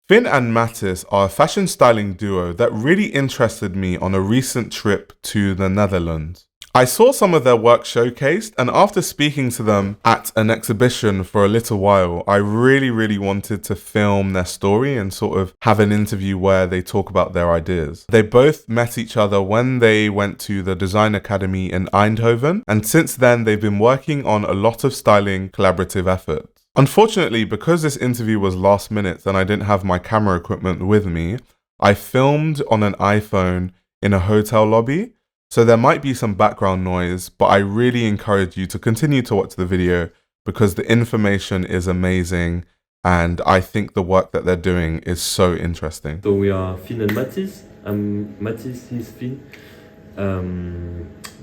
Fynn and Mathis are a fashion styling duo that really interested me on a recent trip to the Netherlands. I saw some of their work showcased, and after speaking to them at an exhibition for a little while, I really wanted to film their story and sort of have an interview where they talk about their ideas. They both met each other when they went to the Design Academy in Eindhoven, and since then they've been working on a lot of styling collaborative efforts. Unfortunately, because this interview was last minute and I didn't have my camera equipment with me, I filmed on an iPhone in a hotel lobby, so there might be some background noise, but I really encourage you to continue to watch the video because the information is amazing and I think the work that they're doing is so interesting. So we are Fynn and Mathis. Mathis is Fynn.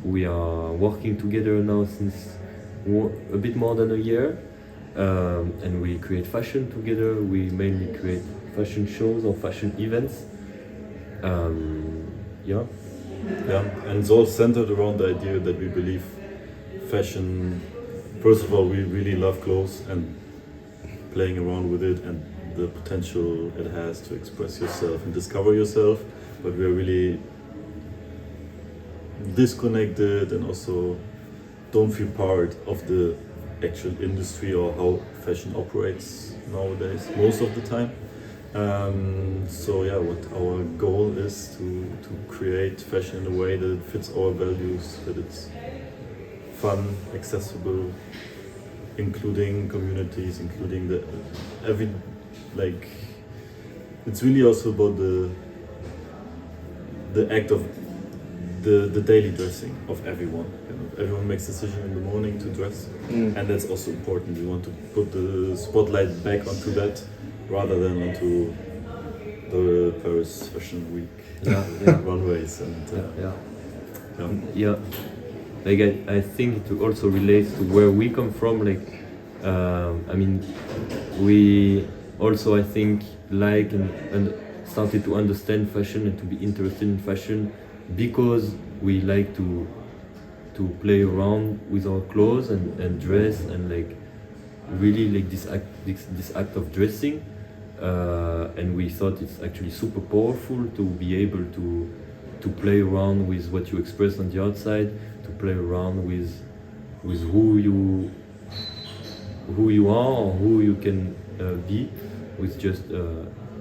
We are working together now since a bit more than a year. And we create fashion together. We mainly create fashion shows or fashion events. Yeah, and it's all centered around the idea that we believe fashion, first of all, we really love clothes and playing around with it and the potential it has to express yourself and discover yourself, but we're really disconnected and also don't feel part of the actual industry or how fashion operates nowadays most of the time. So yeah, what our goal is to create fashion in a way that it fits our values, that it's fun, accessible, including communities, including it's really also about the act of the daily dressing of everyone. You know, everyone makes decision in the morning to dress, and that's also important. We want to put the spotlight back onto that rather than onto the Paris Fashion Week runways and yeah. Like I think it also relates to where we come from. Like I mean, we also I think like and started to understand fashion and to be interested in fashion because we like to play around with our clothes and dress and like really like this act of dressing, and we thought it's actually super powerful to be able to play around with what you express on the outside, to play around with who you are or who you can be with just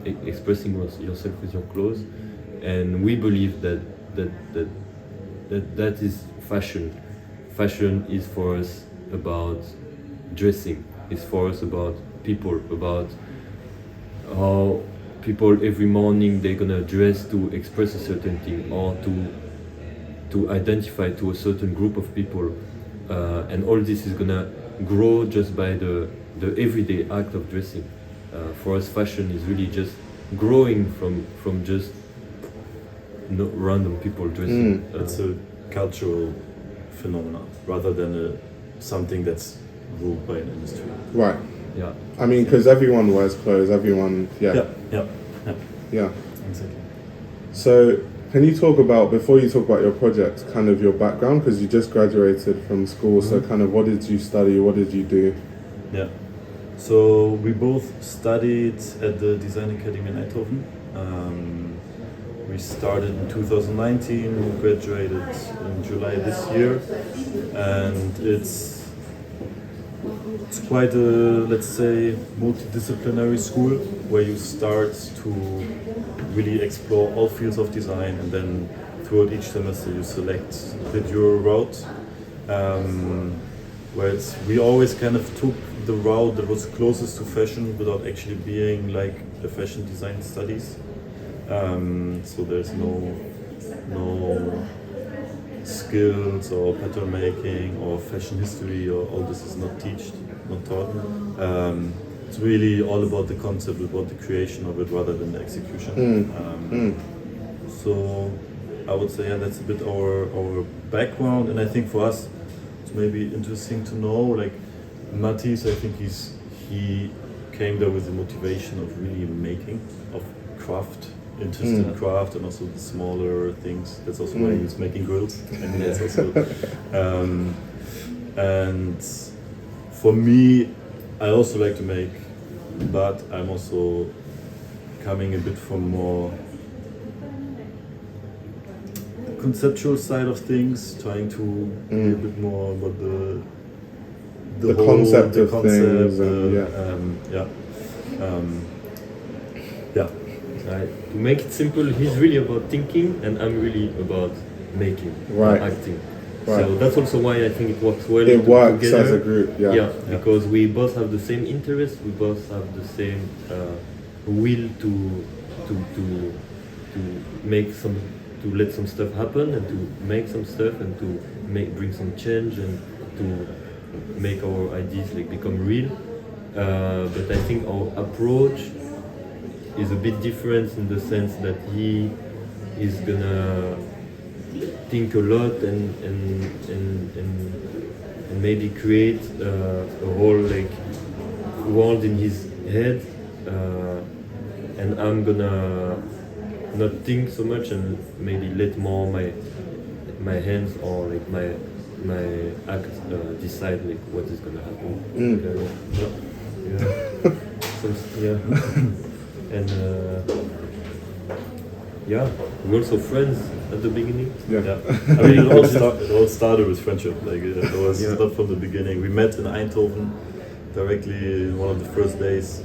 expressing yourself with your clothes. And we believe that is fashion. Fashion is for us about dressing. It's for us about people, about how people every morning they're gonna dress to express a certain thing or to identify to a certain group of people, and all this is gonna grow just by the everyday act of dressing. For us, fashion is really just growing from just random people dressing. It's a cultural phenomenon rather than something that's ruled by an industry. Right. Yeah. I mean, because everyone wears clothes, everyone, Yeah. Exactly. So, can you talk about, before you talk about your project, kind of your background, because you just graduated from school, so kind of what did you study, what did you do? Yeah. So we both studied at the Design Academy in Eindhoven. We started in 2019, graduated in July this year, and it's quite a, let's say, multidisciplinary school where you start to really explore all fields of design, and then throughout each semester you select your route. Where we always kind of took the route that was closest to fashion without actually being like a fashion design studies. So there's no skills or pattern making or fashion history or all this is not taught. It's really all about the concept, about the creation of it rather than the execution. So I would say that's a bit our background, and I think for us it's maybe interesting to know, like Mathis, I think he came there with the motivation of really making, of craft, interest in craft, and also the smaller things. That's also why he's making grills. I mean, that's also. And for me, I also like to make, but I'm also coming a bit from more conceptual side of things, trying to be a bit more about The concept of things, To make it simple, he's really about thinking, and I'm really about making, acting. Right. So that's also why I think it works well. It works together. as a group, yeah. Because we both have the same interests, we both have the same will to make some, to let some stuff happen, and to make some stuff, and to bring some change, and to make our ideas like become real. But I think our approach is a bit different in the sense that he is gonna think a lot and maybe create a whole like world in his head, and I'm gonna not think so much and maybe let more my hands or like my act decide like what is gonna happen. And we're also friends at the beginning. I mean, it all started with friendship. Like it was not from the beginning. We met in Eindhoven directly one of the first days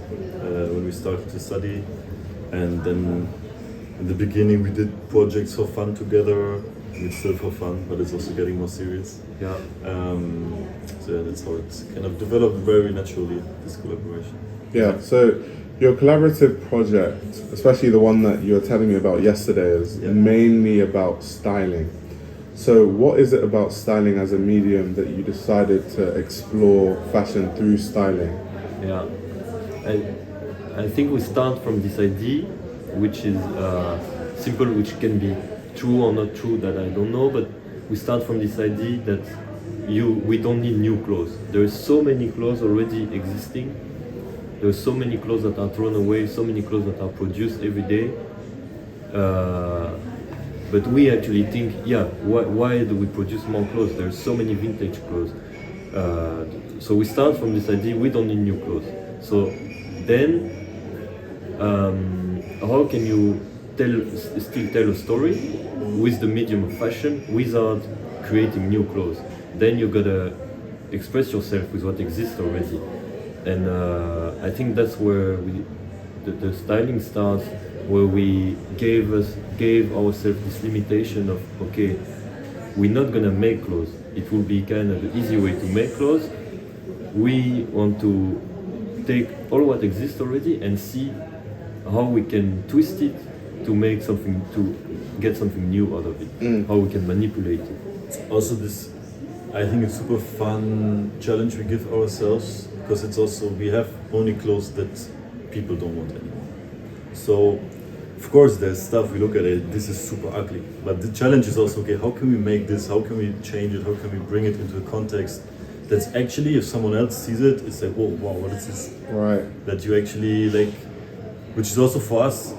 when we started to study, and then in the beginning we did projects for fun together. It's still for fun, but it's also getting more serious. So that's how it kind of developed very naturally, this collaboration. So your collaborative project, especially the one that you were telling me about yesterday, is mainly about styling. So what is it about styling as a medium that you decided to explore fashion through styling? I think we start from this idea, which is simple, which can be true or not true, that I don't know, but we start from this idea that we don't need new clothes. There is so many clothes already existing. There are so many clothes that are thrown away, so many clothes that are produced every day. But we actually think, why do we produce more clothes? There are so many vintage clothes. So we start from this idea, we don't need new clothes. So then, how can you still tell a story with the medium of fashion without creating new clothes? Then you gotta express yourself with what exists already. And I think that's where the styling starts, where we gave ourselves this limitation of, okay, we're not gonna make clothes. It will be kind of the easy way to make clothes. We want to take all what exists already and see how we can twist it to make something, to get something new out of it, how we can manipulate it. Also this, I think it's super fun challenge we give ourselves, because it's also, we have only clothes that people don't want anymore. So, of course, there's stuff we look at it, this is super ugly. But the challenge is also, okay, how can we make this, how can we change it, how can we bring it into a context that's actually, if someone else sees it, it's like, whoa, wow, what is this? Right. That you actually, like, which is also for us,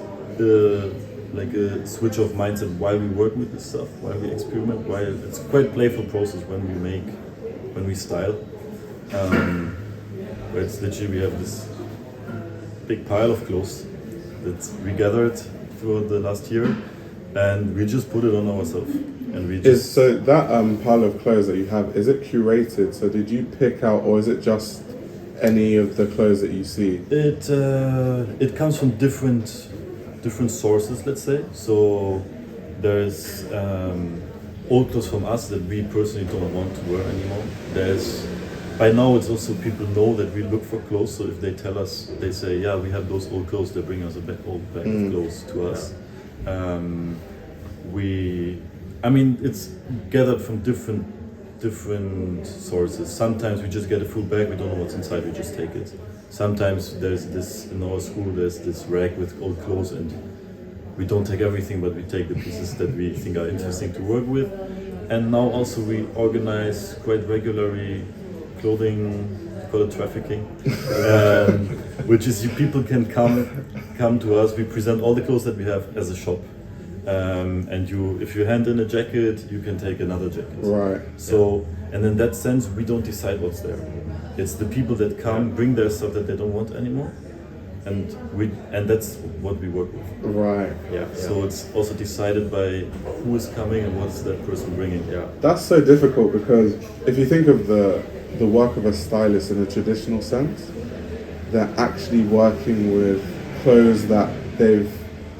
like a switch of mindset, why we work with this stuff, why we experiment, why it's quite a playful process when we style. Where it's literally, we have this big pile of clothes that we gathered throughout the last year, and we just put it on ourselves. And we just so that pile of clothes that you have, is it curated? So did you pick out, or is it just any of the clothes that you see? It comes from different sources, let's say. So there's old clothes from us that we personally don't want to wear anymore. By now it's also, people know that we look for clothes, so if they tell us, they say, yeah, we have those old clothes, they bring us a old bag of clothes to us. It's gathered from different sources. Sometimes we just get a full bag, we don't know what's inside, we just take it. Sometimes there's this, in our school, there's this rack with old clothes, and we don't take everything, but we take the pieces that we think are interesting to work with. And now also we organize quite regularly clothing, call it trafficking, which is people can come to us. We present all the clothes that we have as a shop, and if you hand in a jacket, you can take another jacket. Right. So, and in that sense, we don't decide what's there. It's the people that come, bring their stuff that they don't want anymore, and that's what we work with. Right. Yeah. So it's also decided by who is coming and what's that person bringing. Yeah. That's so difficult because if you think of the work of a stylist in a traditional sense, they're actually working with clothes that they've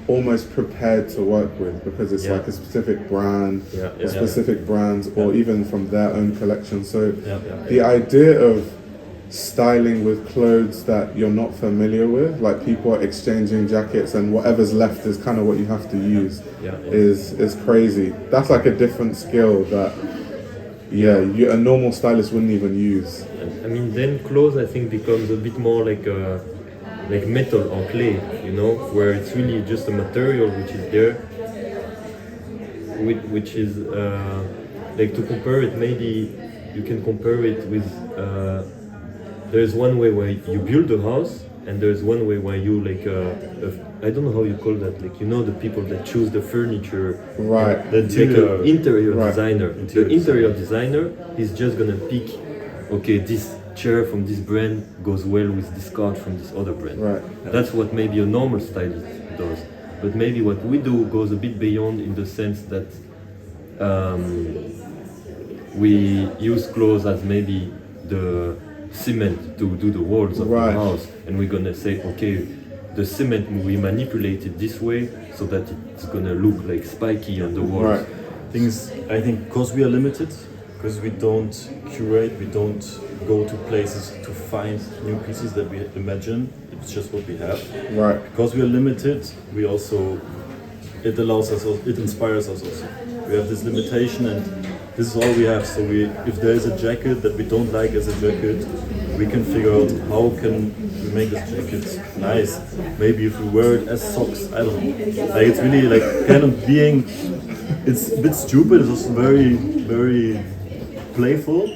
almost prepared to work with because it's like a specific brand or specific brands or even from their own collection. So the idea of styling with clothes that you're not familiar with, like people are exchanging jackets and whatever's left is kind of what you have to use, is crazy. That's like a different skill that a normal stylist wouldn't even use. I mean, then clothes I think becomes a bit more like metal or clay, you know, where it's really just a material which is there, which is like, to compare it, maybe you can compare it with there's one way where you build a house and there's one way where you like I don't know how you call that, like, you know, the people that choose the furniture, right? The interior right. designer. The interior designer is just gonna pick, okay, this chair from this brand goes well with this card from this other brand. Right. That's what maybe a normal stylist does. But maybe what we do goes a bit beyond, in the sense that we use clothes as maybe the cement to do the walls of the house, and we're gonna say, okay, the cement we manipulate it this way so that it's gonna look like spiky on the walls. Right. Things, I think, because we are limited, because we don't curate, we don't go to places to find new pieces that we imagine. It's just what we have. Right. Because we are limited, we also, it allows us, it inspires us also. We have this limitation and this is all we have. So if there is a jacket that we don't like as a jacket, we can figure out how can we make this jacket nice. Maybe if we wear it as socks, I don't know. Like, it's really like kind of being, it's a bit stupid, it's also very, very playful,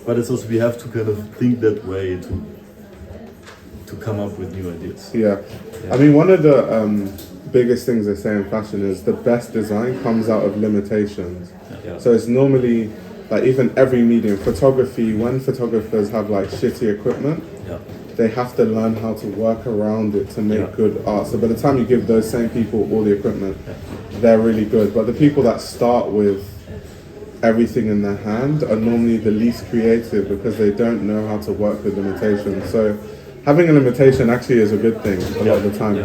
but it's also, we have to kind of think that way to come up with new ideas. Yeah. I mean, one of the biggest things they say in fashion is the best design comes out of limitations. So it's normally, like, even every medium, photography, when photographers have like shitty equipment, they have to learn how to work around it to make good art. So by the time you give those same people all the equipment, they're really good. But the people that start with everything in their hand are normally the least creative because they don't know how to work with limitations. So having a limitation actually is a good thing a lot of the time.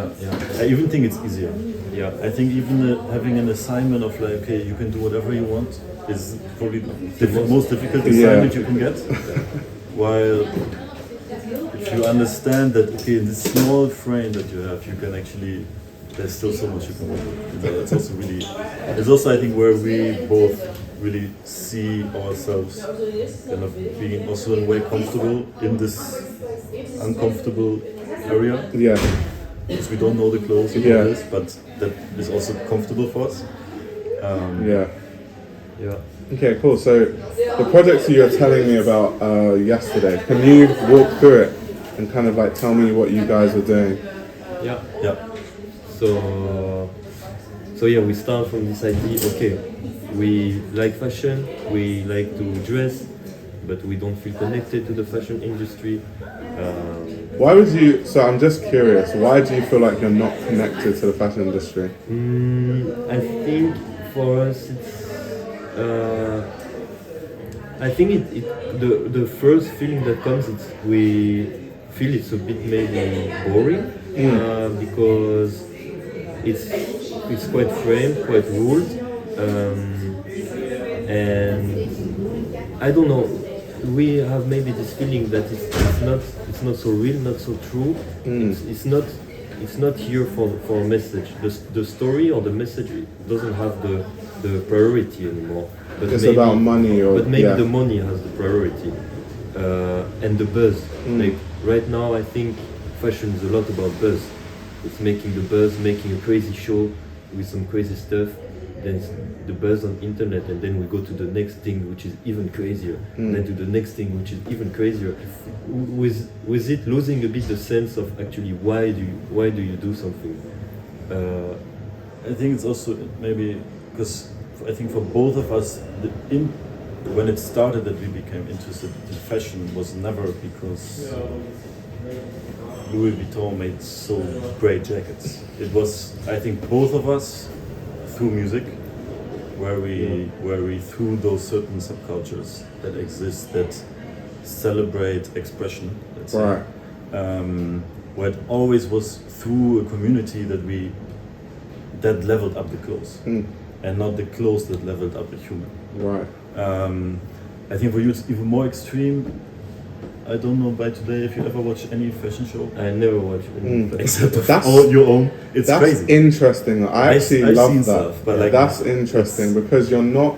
I even think it's easier. Yeah. I think even having an assignment of like, okay, you can do whatever you want is probably the most difficult assignment you can get. While if you understand that, okay, in this small frame that you have, you can actually, there's still so much you can work with. It's also really, it's also, I think, where we both really see ourselves kind of being also in a way comfortable in this uncomfortable area. Yeah. Because we don't know the clothes and all this, but that is also comfortable for us. Yeah. Yeah. Okay, cool. So the projects you were telling me about yesterday, can you walk through it and kind of like tell me what you guys are doing? Yeah. Yeah. So yeah, we start from this idea, okay, we like fashion, we like to dress, but we don't feel connected to the fashion industry. Why would you, so I'm just curious, why do you feel like you're not connected to the fashion industry? I think for us it's, I think the first feeling that comes, it's we feel it's a bit maybe boring, because it's quite framed, quite ruled, and I don't know, we have maybe this feeling that it's not so real, not so true. It's not here for a message. The story or the message doesn't have the priority anymore. But it's maybe, about money, or but maybe the money has the priority, and the buzz. Like right now, I think fashion is a lot about buzz. It's making the buzz, making a crazy show with some crazy stuff. Then it's the buzz on internet, and then we go to the next thing, which is even crazier. And then to the next thing, which is even crazier. With it losing a bit the sense of actually why do you do something. I think it's also maybe because I think for both of us, when it started that we became interested in fashion was never because Louis Vuitton made so great jackets. It was, I think, both of us through music, where we through those certain subcultures that exist that celebrate expression. Let's say. Right. Where it always was through a community that leveled up the clothes, and not the clothes that leveled up the human. Right. I think for you it's even more extreme. I don't know by today if you ever watch any fashion show. I never watched any Except of That's- all your own. It's That's crazy. interesting. I actually I've love seen that. stuff, but like, that's interesting because you're not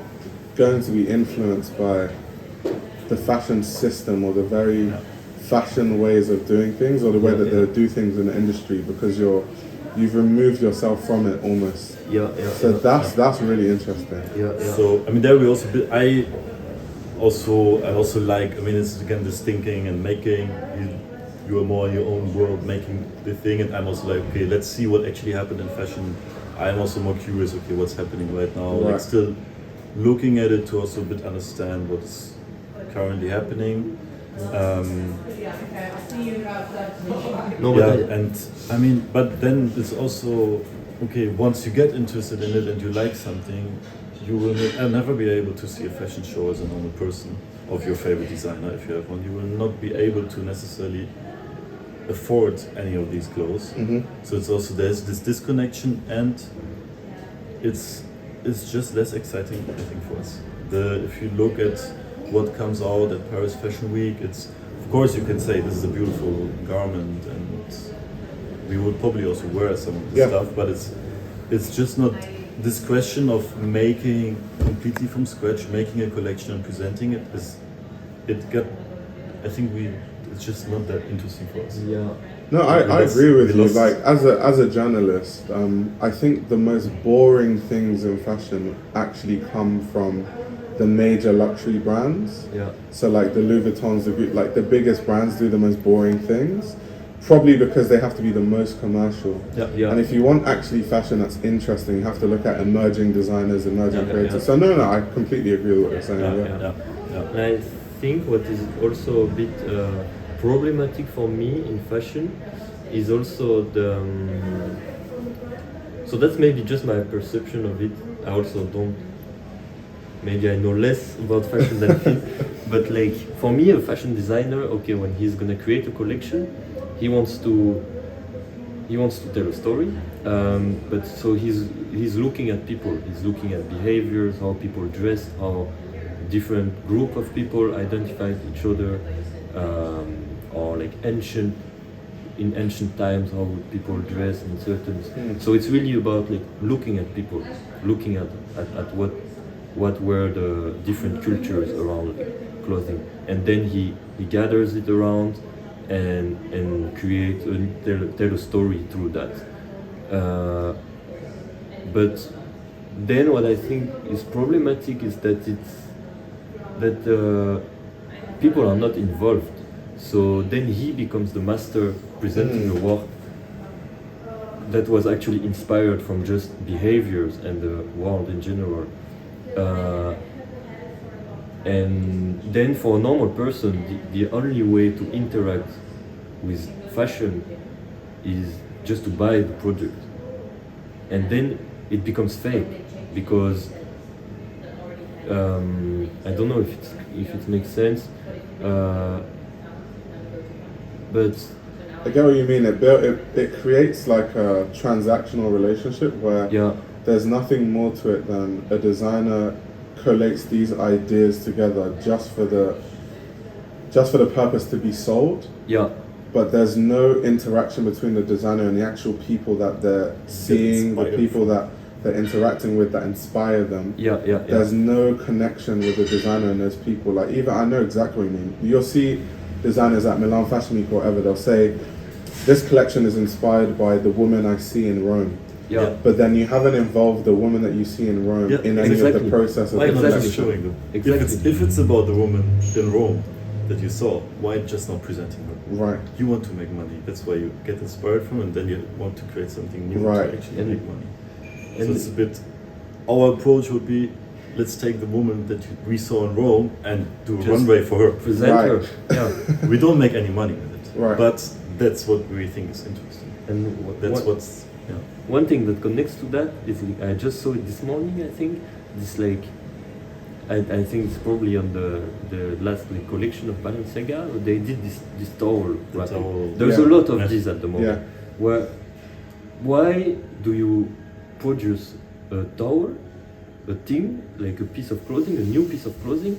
going to be influenced by the fashion system or the very fashion ways of doing things or the way that they do things in the industry because you've removed yourself from it almost. So that's really interesting. So I mean, there we also. I also like. I mean, it's again this thinking and making. You are more in your own world, making the thing, and I'm also like, okay, let's see what actually happened in fashion. I'm also more curious. Okay, what's happening right now? Right. Like still looking at it to also a bit understand what is currently happening. And I mean, but then it's also okay. Once you get interested in it and you like something, you will never be able to see a fashion show as a normal person of your favorite designer if you have one. You will not be able to necessarily afford any of these clothes. So it's also there's this disconnection, and it's just less exciting, I think, for us. If you look at what comes out at Paris Fashion Week, it's of course you can say this is a beautiful garment, and we would probably also wear some of this stuff, but it's just not this question of making completely from scratch, making a collection and presenting it. It's just not that interesting for us. No, I agree with you. Like as a journalist, I think the most boring things in fashion actually come from the major luxury brands. So like the Louis Vuittons, like the biggest brands do the most boring things, probably because they have to be the most commercial. And if you want actually fashion that's interesting, you have to look at emerging designers, emerging creators. So no, I completely agree with what you're saying. And I think what is also a bit problematic for me in fashion is also the so that's maybe just my perception of it. I also don't, maybe I know less about fashion than him, but like for me, a fashion designer, okay, when he's gonna create a collection, he wants to tell a story, but so he's looking at people, he's looking at behaviors, how people dress, how different group of people identify each other, or like in ancient times, how would people dress in certain. So it's really about like looking at people, looking at what were the different cultures around clothing, and then he gathers it around and create tell a story through that. But then what I think is problematic is that people are not involved. So then he becomes the master presenting a work that was actually inspired from just behaviors and the world in general. And then for a normal person, the only way to interact with fashion is just to buy the product. And then it becomes fake because I don't know if it makes sense, but I get what you mean. It creates like a transactional relationship where there's nothing more to it than a designer collates these ideas together just for the purpose to be sold. But there's no interaction between the designer and the actual people that they're seeing, the people that they're interacting with that inspire them. There's no connection with the designer and those people. Like even I know exactly what you mean. You'll see designers at Milan Fashion Week or whatever, they'll say, this collection is inspired by the woman I see in Rome. But then you haven't involved the woman that you see in Rome in any of the process of why the not collection. just showing them? If it's about the woman in Rome that you saw, why just not presenting her? Right. You want to make money. That's why you get inspired from, and then you want to create something new Right. to actually make money. So it's a bit. Our approach would be, let's take the woman that we saw in Rome and do a runway for her. Present her. We don't make any money with it. Right. But that's what we think is interesting. And That's what's one thing that connects to that is I just saw it this morning. I think this like I think it's probably on the last collection of Balenciaga. They did this towel wrapping. There's a lot of this at the moment. Why do you produce a towel, a thing like a piece of clothing, a new piece of clothing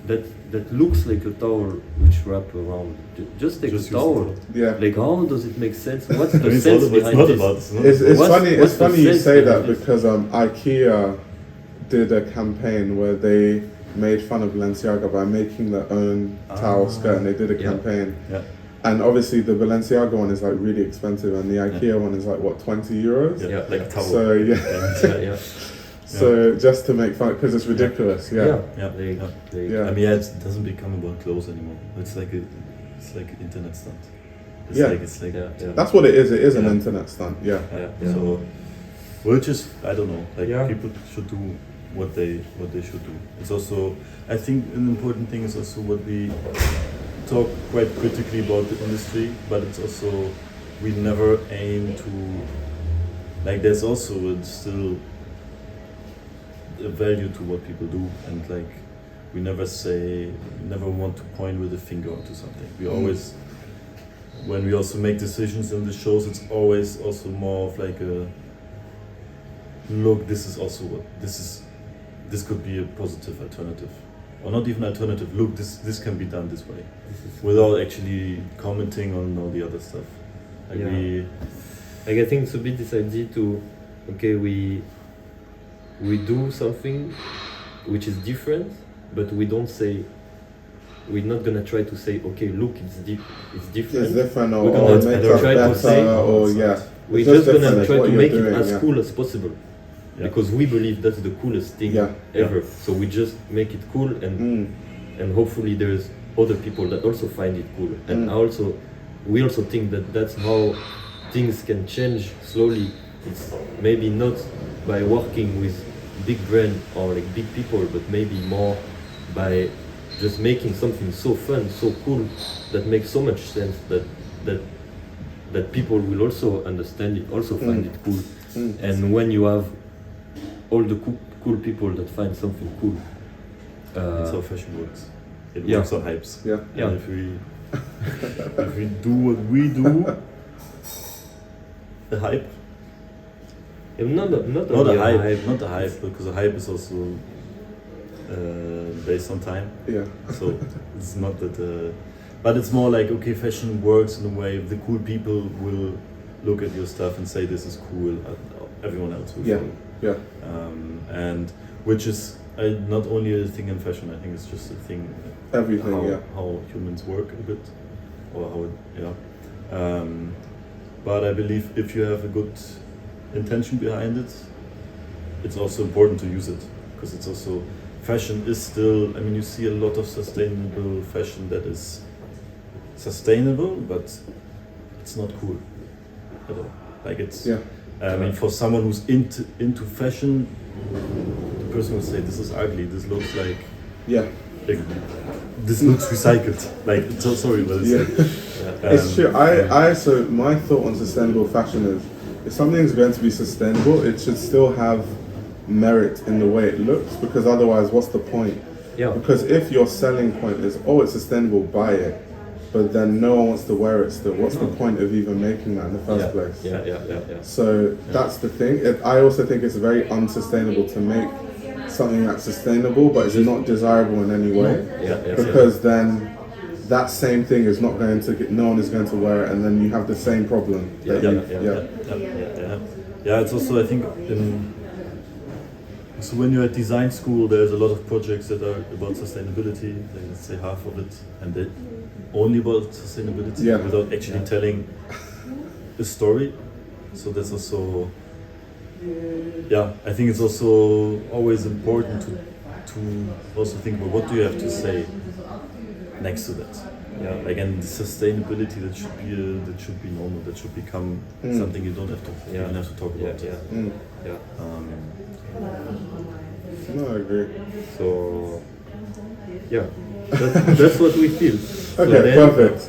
that looks like a towel which wrap around? Just take a towel. Like how does it make sense? What's the sense behind this? It's funny you say that because IKEA did a campaign where they made fun of Balenciaga by making their own towel skirt, and they did a campaign. And obviously the Balenciaga one is like really expensive, and the IKEA one is like what, 20 euros? Like a towel. So so just to make fun, because it's ridiculous. I mean, it doesn't become about clothes anymore. It's like an internet stunt. It's like that's what it is. It is an internet stunt. So, which is, I don't know. Like people should do what they should do. It's also, I think, an important thing is also what we talk quite critically about the industry, but it's also we never aim to, like, there's also still a value to what people do, and like we never want to point with a finger onto something. We always, when we also make decisions in the shows, it's always also more of like a look, this is also what this could be a positive alternative, or not even alternative. Look, this can be done this way, without actually commenting on all the other stuff. I think it's a bit this idea to, okay, we do something which is different, but we don't say, we're not gonna try to say, okay, look, it's different. It's different, or we're gonna make it try better, to say, we're just gonna try to make it as cool as possible. Because we believe that's the coolest thing ever. So we just make it cool, and hopefully there's other people that also find it cool. And we also think that that's how things can change slowly. It's maybe not by working with big brand or like big people, but maybe more by just making something so fun, so cool, that makes so much sense that people will also understand it, also find it cool. And when you have all the cool people that find something cool, that's how fashion works. It works on hypes. And if we do what we do, the hype. Not a hype, because the hype is also based on time. So it's not that, but it's more like, okay, fashion works in a way. The cool people will look at your stuff and say this is cool. Everyone else will follow. And which is not only a thing in fashion. I think it's just a thing. Everything. How humans work a bit, or how but I believe if you have a good intention behind it, it's also important to use it, because it's also, fashion is still, I mean, you see a lot of sustainable fashion that is sustainable, but it's not cool at all. Like it's, I mean, for someone who's into fashion, the person will say, this is ugly, this looks like this looks recycled. Like, so sorry, but it's true. So my thought on sustainable fashion is, if something's going to be sustainable, it should still have merit in the way it looks, because otherwise, what's the point? Because if your selling point is, it's sustainable, buy it, but then no one wants to wear it still, what's the point of even making that in the first place? So that's the thing. I also think it's very unsustainable to make something that's sustainable, but it's not desirable in any way, because then that same thing is not going to no one is going to wear it, and then you have the same problem. It's also, I think, so when you're at design school, there's a lot of projects that are about sustainability, like let's say half of it, and they're only about sustainability without actually telling a story. So that's also, I think it's also always important to also think about what do you have to say next to that. Like, and sustainability, that should be normal. That should become something you don't have to even have to talk about. No, I agree. So Yeah, that's what we feel. So Okay, then, perfect.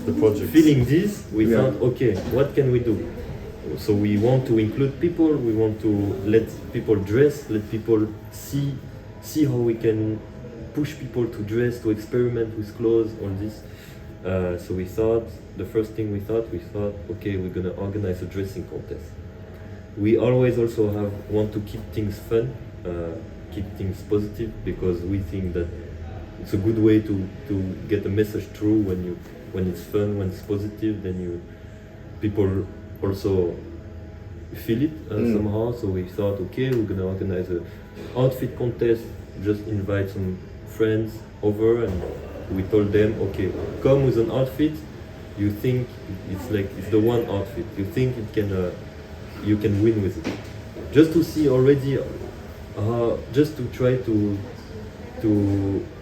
The project. feeling this, we Yeah. thought, okay, what can we do? So we want to include people. We want to let people dress, let people see how we can push people to dress, to experiment with clothes, all this. So we thought, the first thing we thought, okay, we're gonna organize a dressing contest. We always also want to keep things fun, keep things positive, because we think that it's a good way to get a message through when it's fun, when it's positive, then people also feel it somehow. So we thought, okay, we're gonna organize a outfit contest, just invite some friends over, and we told them, okay, come with an outfit you think it's the one outfit you think you can win with it, just to see already, just to try to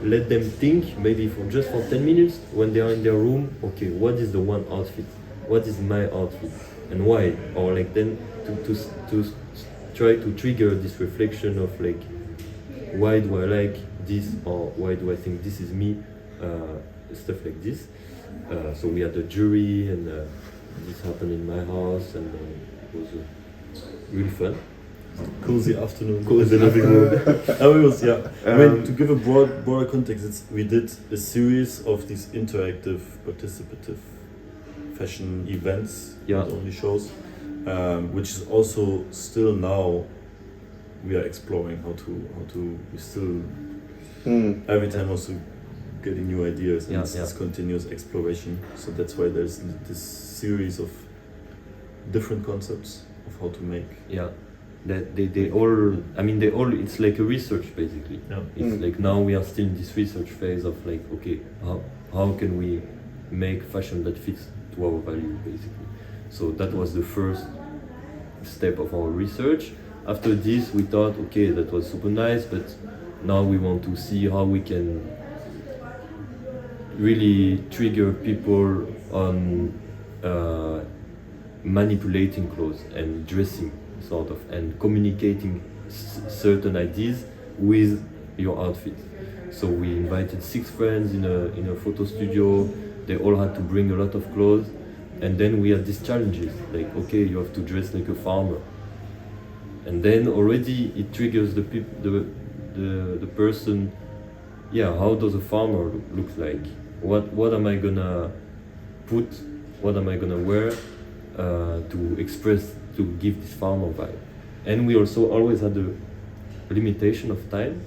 let them think, maybe for 10 minutes when they are in their room, okay, what is the one outfit, what is my outfit and why, or like then to try to trigger this reflection of like, why do I like this, or why do I think this is me, stuff like this. So we had a jury, and this happened in my house, and it was really fun. Cozy afternoon. Cozy in the living room. It was, yeah. I mean, Um, to give a broader context, we did a series of these interactive, participative fashion events, Yeah. not only shows, which is also still now we are exploring how to we still every time also getting new ideas, and Yeah, it's yeah. this continuous exploration. So that's why there's this series of different concepts of how to make. Yeah, that they all. I mean, they all. It's like a research basically. Yeah. It's like now we are still in this research phase of like, okay, how can we make fashion that fits to our value basically. So that was the first step of our research. After this, we thought, okay, that was super nice, but now we want to see how we can really trigger people on manipulating clothes and dressing, sort of, and communicating certain ideas with your outfit. So we invited 6 friends in a photo studio. They all had to bring a lot of clothes, and then we had these challenges, like, okay, you have to dress like a farmer, and then already it triggers the person. Yeah, how does a farmer look like? What am I gonna put? What am I gonna wear to express, to give this farmer vibe? And we also always had a limitation of time,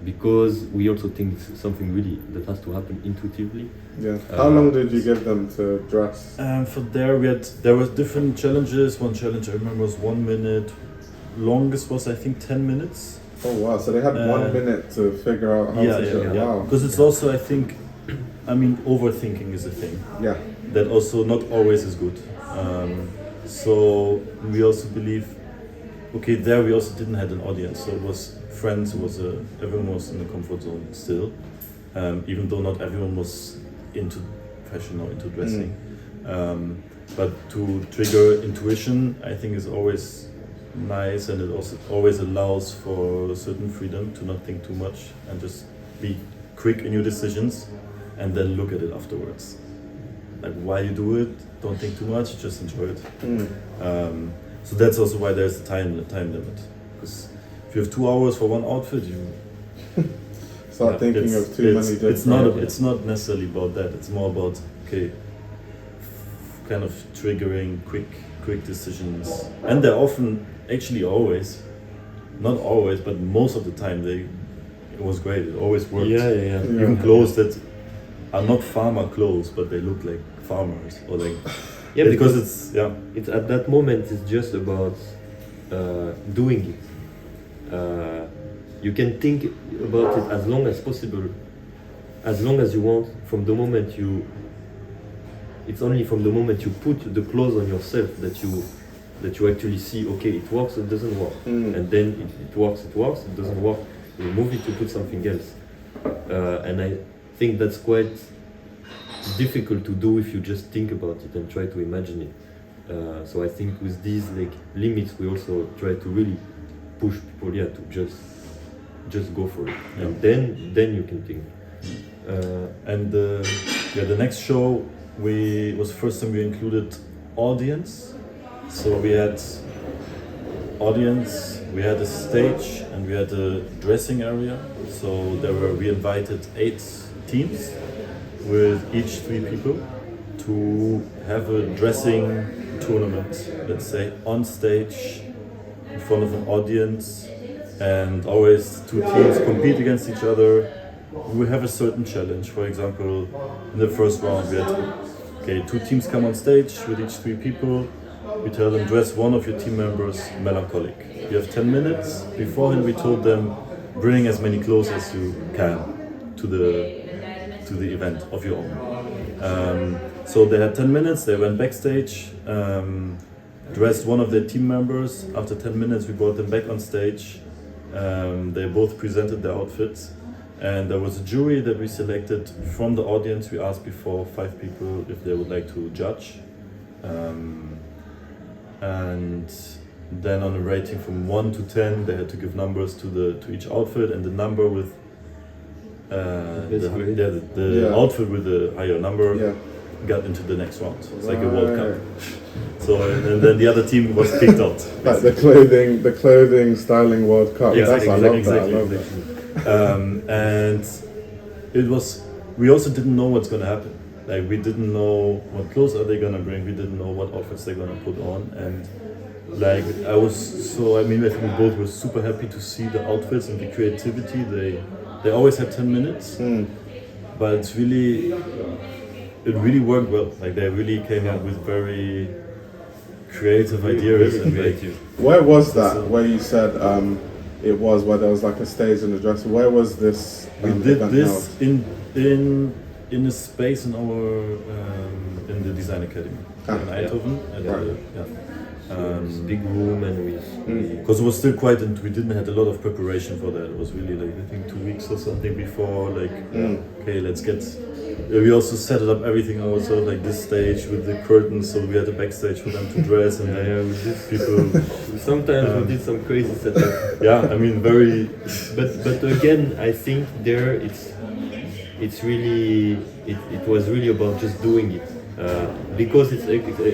because we also think it's something really that has to happen intuitively. Yeah. How long did you give them to dress? For there was different challenges. One challenge I remember was 1 minute. Longest was I think 10 minutes. Oh wow! So they had 1 minute to figure out how to show. Yeah. Wow. Because it's also, I think, I mean, overthinking is a thing Yeah. that also not always is good. So we also believe, okay, there we also didn't have an audience, so it was friends. It was everyone was in the comfort zone still, even though not everyone was into fashion or into dressing. But to trigger intuition, I think is always nice, and it also always allows for a certain freedom to not think too much and just be quick in your decisions, and then look at it afterwards. Like, while you do it, don't think too much, just enjoy it. So that's also why there's a time limit. Because if you have 2 hours for one outfit, you Start thinking of too many different. It's not necessarily about that. It's more about, okay, kind of triggering quick decisions, and they're often, actually always, not always, but most of the time it was great. It always worked. Yeah. Even clothes that are not farmer clothes, but they look like farmers, or like Yeah, because because it's it's at that moment, it's just about doing it. You can think about it as long as possible, as long as you want. From the moment it's only from the moment you put the clothes on yourself that you actually see, okay, it works, it doesn't work, and then it works, it doesn't work, you remove it, you put something else. And I think that's quite difficult to do if you just think about it and try to imagine it. So I think with these like limits, we also try to really push people, to just just go for it, and then you can think. And the next show was first time we included audience. So we had audience, we had a stage, and we had a dressing area. So we invited 8 teams with each 3 people to have a dressing tournament, let's say, on stage in front of an audience, and always 2 teams compete against each other. We have a certain challenge. For example, in the first round we had 2 teams come on stage with each 3 people. We tell them, dress one of your team members melancholic. You have 10 minutes. Beforehand we told them, bring as many clothes as you can to the event of your own. So they had 10 minutes, they went backstage, dressed one of their team members. After 10 minutes we brought them back on stage. They both presented their outfits. And there was a jury that we selected from the audience. We asked before 5 people if they would like to judge. And then on a rating from 1 to 10, they had to give numbers to each outfit, and the number with the outfit with the higher number got into the next round. So it's like a World Cup. So and then the other team was kicked out. Like the clothing styling World Cup. Yeah, I love that. And it was. We also didn't know what's gonna happen. Like we didn't know what clothes are they gonna bring. We didn't know what outfits they're gonna put on. And like I think we both were super happy to see the outfits and the creativity. They always had 10 minutes, but it really worked well. Like they really came up with very creative ideas and creative. Where was that? Where you said it was where there was like a stage and a dresser. Where was this? We did this in a space in our in the design academy in Eindhoven. Big room, and because it was still quite, and we didn't have a lot of preparation for that. It was really like I think 2 weeks or something before. Like okay, let's get. We also set it up everything ourselves, like this stage with the curtains, so we had a backstage for them to dress, and we did people. Sometimes we did some crazy setup. Yeah, I mean very. But again, I think there it's really it was really about just doing it because it's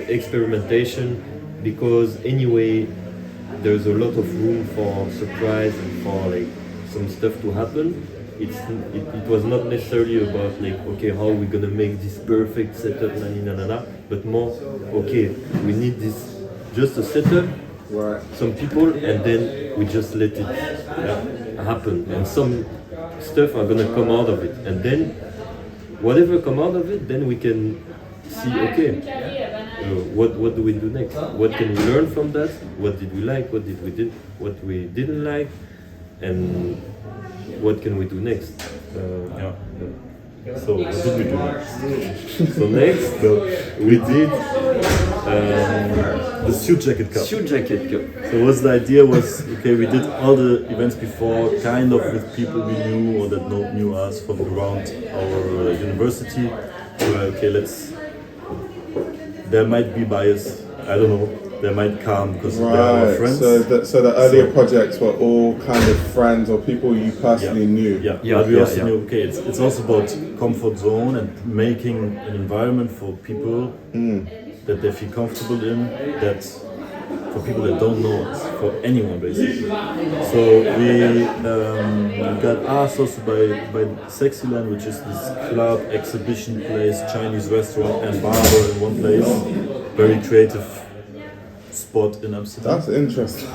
experimentation. Because anyway, there's a lot of room for surprise and for like some stuff to happen. It was not necessarily about like okay, how are we gonna make this perfect setup, but more okay, we need this just a setup, some people, and then we just let it happen, and some stuff are gonna come out of it, and then whatever come out of it, then we can see okay. What do we do next? What can we learn from that? What did we like? What we didn't like? And what can we do next? So what did we do next? So next we did the suit jacket cup. So what's the idea was okay, we did all the events before kind of with people we knew or that knew us from around our university. Okay, there might be bias, I don't know, they might come because they're our friends. So the earlier projects were all kind of friends or people you personally knew. But we also knew, okay, it's also about comfort zone and making an environment for people that they feel comfortable in, that for people that don't know us, for anyone basically. So we got asked also by Sexyland, which is this club, exhibition place, Chinese restaurant and barber in one place. Very creative spot in Amsterdam. That's interesting.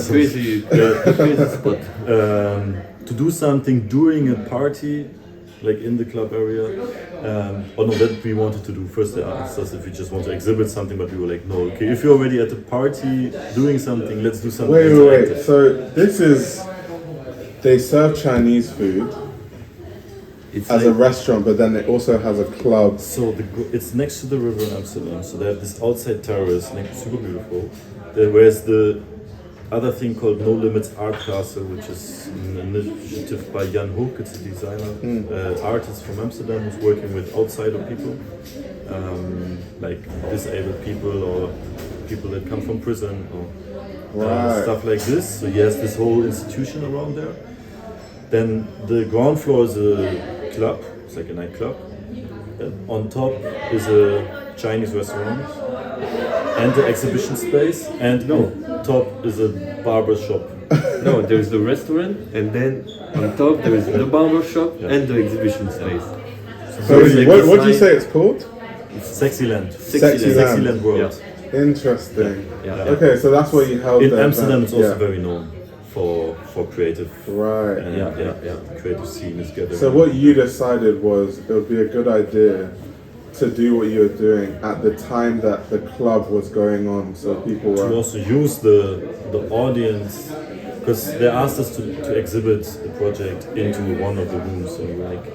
Crazy spot. To do something during a party, like in the club area. That we wanted to do. First they asked us if we just want to exhibit something, but we were like, no, okay, if you're already at the party doing something, let's do something. Wait. So they serve Chinese food as a restaurant, but then it also has a club. So it's next to the river in Amsterdam, so they have this outside terrace, super beautiful. Where's the other thing called No Limits Art Castle, which is an initiative by Jan Hoek. It's a designer, artist from Amsterdam who's working with outsider people, like disabled people or people that come from prison or stuff like this. So he has this whole institution around there. Then the ground floor is a club, it's like a nightclub. And on top is a Chinese restaurant and the exhibition space, and top is a barber shop. No, there's the restaurant, and then on top there is the barber shop and the exhibition space. So what do you say it's called? It's Sexyland. Sexyland. World. Yeah. Interesting. Yeah. Okay, so that's where you held In the Amsterdam, event. it's also very known for creative. Right. And creative scene is gathering. So what you decided was it would be a good idea to do what you were doing at the time that the club was going on, so people to were also use the audience, because they asked us to exhibit the project into one of the rooms, and we're like,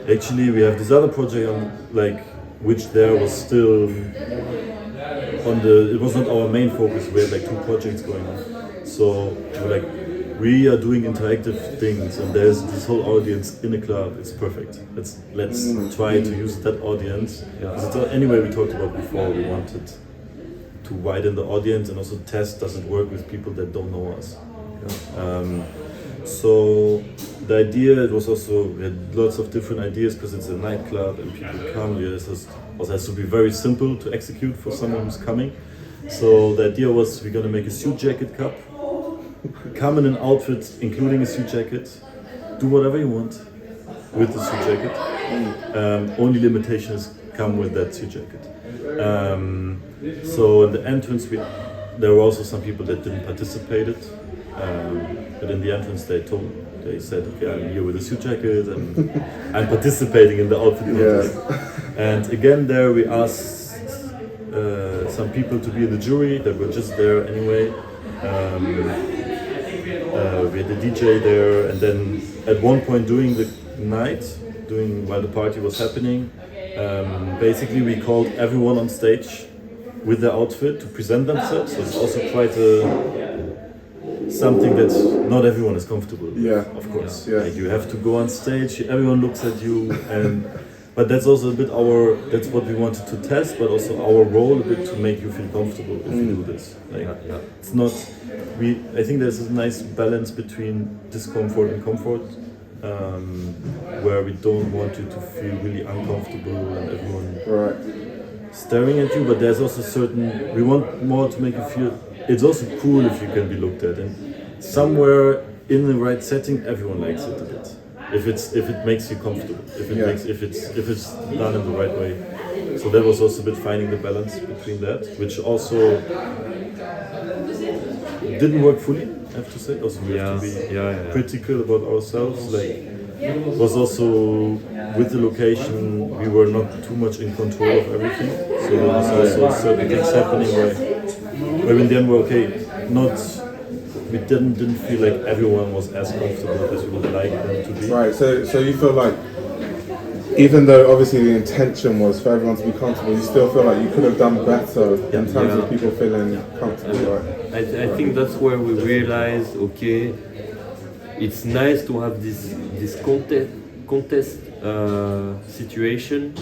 actually we have this other project on, like, which there was still on the, it was not our main focus, we had like 2 projects going on, so we're like, we are doing interactive things and there's this whole audience in a club, it's perfect. Let's try to use that audience. Anyway, we talked about before, we wanted to widen the audience and also test, does it work with people that don't know us. So the idea, it was also, we had lots of different ideas because it's a nightclub and people come, it also has to be very simple to execute for someone who's coming. So the idea was we're gonna make a suit jacket cup, come in an outfit including a suit jacket, do whatever you want with the suit jacket. Only limitations come with that suit jacket. So in the entrance, there were also some people that didn't participate but in the entrance they said, okay, I'm here with a suit jacket and I'm participating in the outfit contest. And again there we asked some people to be in the jury that were just there anyway. We had a DJ there, and then at one point during the night, while the party was happening, basically we called everyone on stage with their outfit to present themselves. So it's also quite something that not everyone is comfortable with, of course. Like you have to go on stage, everyone looks at you, but that's also a bit that's what we wanted to test, but also our role a bit to make you feel comfortable if you do this. It's not, I think there's a nice balance between discomfort and comfort, where we don't want you to feel really uncomfortable and everyone staring at you, but there's also we want more to make you feel, it's also cool if you can be looked at, and somewhere in the right setting everyone likes it a bit. If it makes you comfortable, if it's done in the right way. So that was also a bit finding the balance between that, which also didn't work fully, I have to say. Also we have to be critical about ourselves. Like, was also with the location, we were not too much in control of everything. So there was also certain things happening where in the end we're we didn't feel like everyone was as comfortable as we would like them to be. Right, so you feel like, even though obviously the intention was for everyone to be comfortable, you still feel like you could have done better in terms of people feeling comfortable, right? I think that's where we realized, okay, it's nice to have this contest situation.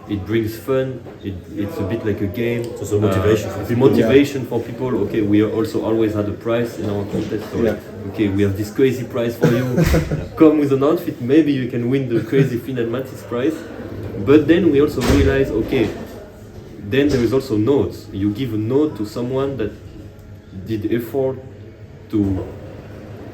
It brings fun. It's a bit like a game. It's also motivation for people. Okay, we also always had a prize in our contest. So okay, we have this crazy prize for you. Come with an outfit. Maybe you can win the crazy Fynn Mathis prize. But then we also realize, okay, then there is also notes. You give a note to someone that did effort to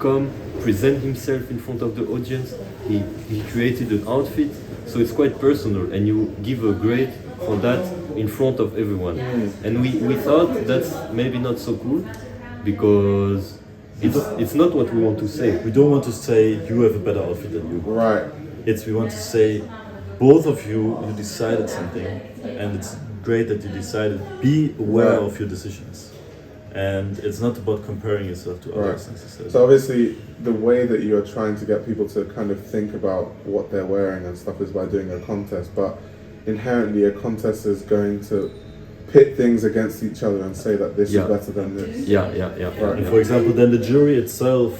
come present himself in front of the audience. He created an outfit. So it's quite personal, and you give a grade for that in front of everyone. And we thought that's maybe not so cool, because it's not what we want to say. We don't want to say you have a better outfit than you. Right. We want to say both of you decided something, and it's great that you decided. Be aware of your decisions. And it's not about comparing yourself to others necessarily. So obviously the way that you're trying to get people to kind of think about what they're wearing and stuff is by doing a contest, but inherently a contest is going to pit things against each other and say that this is better than this. Right. And for example, then the jury itself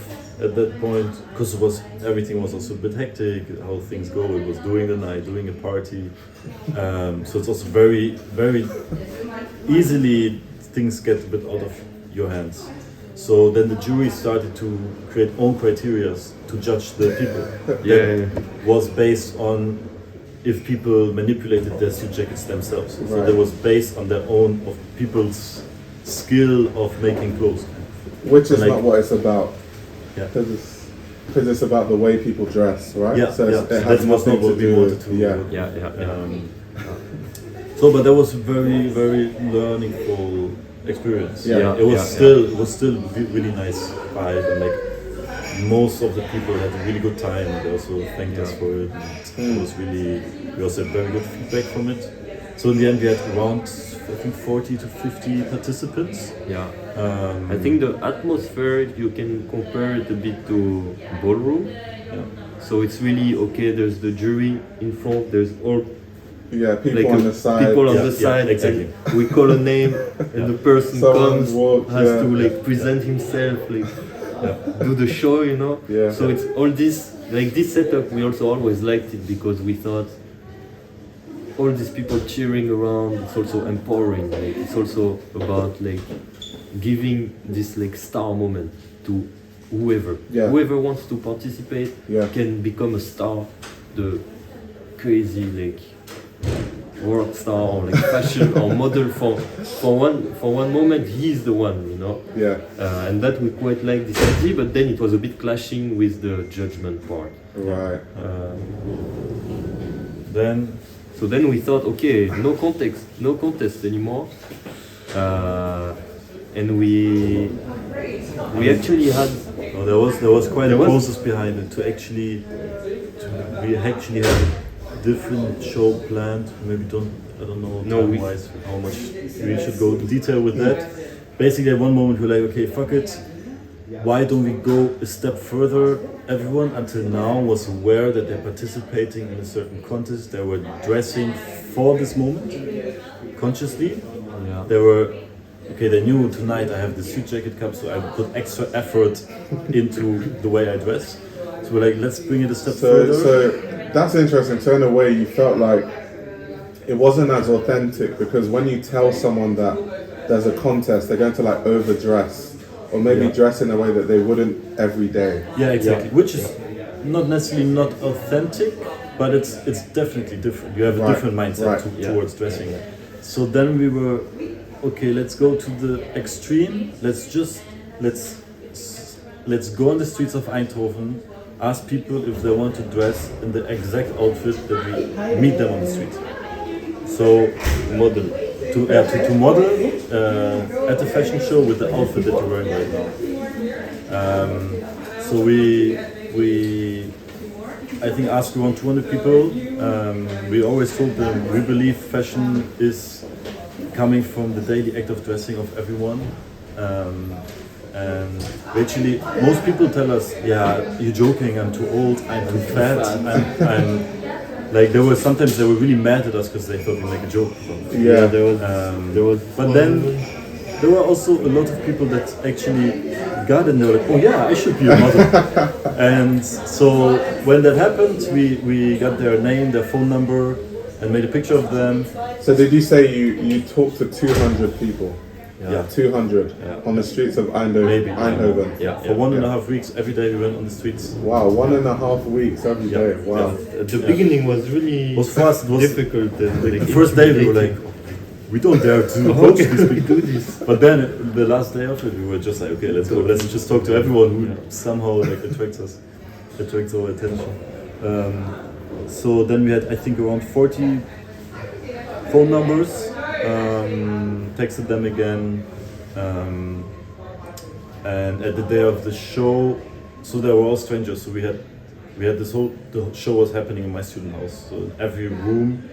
at that point, because everything was also a bit hectic, how things go, it was during the night, during a party, so it's also very, very easily things get a bit out of your hands. So then the jury started to create own criteria to judge the people. Yeah. Was based on if people manipulated their suit jackets themselves. So Right. that was based on their own of people's skill of making clothes. Which is Like- not what it's about. Yeah. Because it's about the way people dress, right? Yeah, So yeah. it So has that was nothing not what to we do wanted with, to. yeah. So, but that was a very, very learningful experience. Yeah. It was still really nice vibe, and like most of the people had a really good time, and they also thanked us for it. And it was really, we also had very good feedback from it. So in the end, we had around, I think, 40 to 50 participants. Yeah. I think the atmosphere, you can compare it a bit to ballroom. Yeah. So it's really okay. There's the jury in front. There's all Yeah, people like on the side. people on Yeah, the side. exactly. And we call a name, and the person Someone comes, walks, has yeah. to like present himself, like do the show, you know. Yeah. So it's all this, like this setup. We also always liked it because we thought all these people cheering around. It's also empowering. Like it's also about like giving this like star moment to whoever. Yeah. Whoever wants to participate Yeah. can become a star. The crazy like world star or like fashion or model for one moment he's the one, you know. Yeah, And that we quite like this idea, but then it was a bit clashing with the judgment part. right. Then So then we thought, okay, no contest anymore, and we actually had no, there was quite There a was- process behind it we actually had a different show planned. Maybe I don't know No, we- time-wise how much we should go into detail with that. Basically, at one moment we were like, okay, fuck it. Why don't we go a step further? Everyone until now was aware that they're participating in a certain contest. They were dressing for this moment consciously. yeah. They were okay. They knew tonight I have the suit jacket cup, so I put extra effort into the way I dress. So we're like, let's bring it a step So further. that's interesting. So in a way, you felt like it wasn't as authentic because when you tell someone that there's a contest, they're going to like overdress or maybe Yeah. dress in a way that they wouldn't every day. Yeah, exactly. Which is not necessarily not authentic, but it's definitely different. You have a Right, different mindset right. towards dressing. So then we were, okay, let's go to the extreme. Let's go on the streets of Eindhoven, ask people if they want to dress in the exact outfit that we meet them on the street. So Model. to model at the fashion show with the outfit that you're wearing right now. So we I think asked around 200 people. We always told them we believe fashion is coming from the daily act of dressing of everyone. And actually, most people tell us, "Yeah, you're joking. I'm too old. I'm too fat. I'm like." Sometimes they were really mad at us because they thought we make a joke. Yeah. There was. But then there were also a lot of people that actually got it and they were like, oh yeah, I should be a model. And so when that happened, we got their name, their phone number, and made a picture of them. So did you say you talked to 200 people? Yeah. 200 on the streets of Eindhoven? Maybe. Eindhoven. Yeah. For 1.5 weeks, every day we went on the streets. Wow, 1.5 weeks every Yeah. day. Wow. At the beginning was really It was fast. It was difficult. like the first day we were like, we don't dare to approach these people. do this? But then the last day of it, we were just like, okay, let's go. Let's just talk to everyone who somehow like attracts our attention. So then we had, I think, around 40 phone numbers. Texted them again, and at the day of the show, so they were all strangers. So we had the show was happening in my student house. So in every room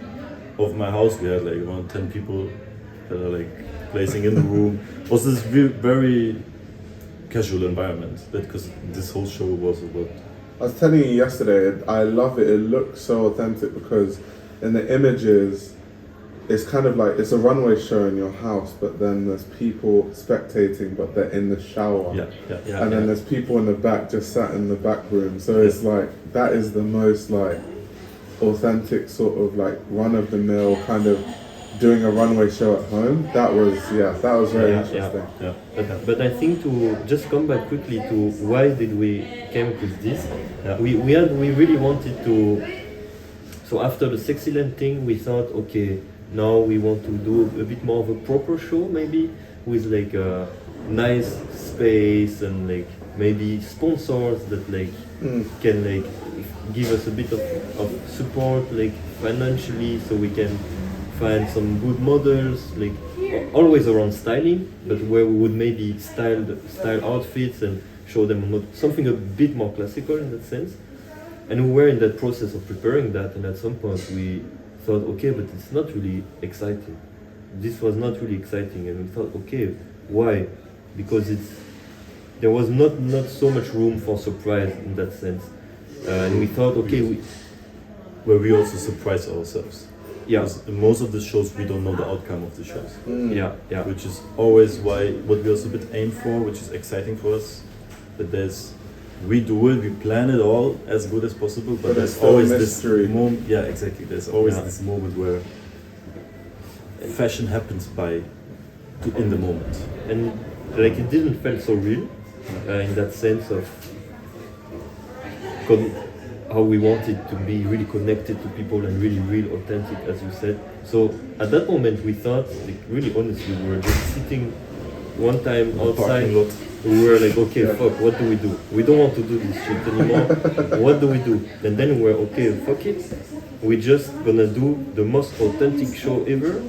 of my house, we had like around 10 people that are like placing in the room. It was this very casual environment because this whole show was about. I was telling you yesterday, I love it. It looks so authentic because in the images, it's kind of like it's a runway show in your house, but then there's people spectating, but they're in the shower. Yeah. And then there's people in the back just sat in the back room. So it's like, that is the most like authentic sort of like run of the mill kind of doing a runway show at home. That was very interesting. But I think to just come back quickly to why did we came with this? We really wanted to. So after the Sexyland thing, we thought, okay, now we want to do a bit more of a proper show, maybe with like a nice space and like maybe sponsors that like can like give us a bit of support, like financially, so we can find some good models, like always around styling, but where we would maybe style outfits and show them something a bit more classical in that sense. And we were in that process of preparing that, and at some point we thought, okay, but it's not really exciting. This was not really exciting, and we thought, okay, why? Because there was not so much room for surprise in that sense. And we thought, okay, where we also surprise ourselves. Yeah. Because in most of the shows, we don't know the outcome of the shows. Yeah. Which is always what we also a bit aim for, which is exciting for us. That we do it, we plan it all as good as possible, but there's always this moment. Yeah, exactly. There's always this moment where fashion happens in the moment, and like it didn't feel so real in that sense of how we wanted to be really connected to people and really real, authentic, as you said. So at that moment, we thought, like really honestly, we were just sitting one time outside. We were like, okay, fuck, what do we do? We don't want to do this shit anymore. What do we do? And then we were, okay, fuck it. We're just gonna do the most authentic show ever.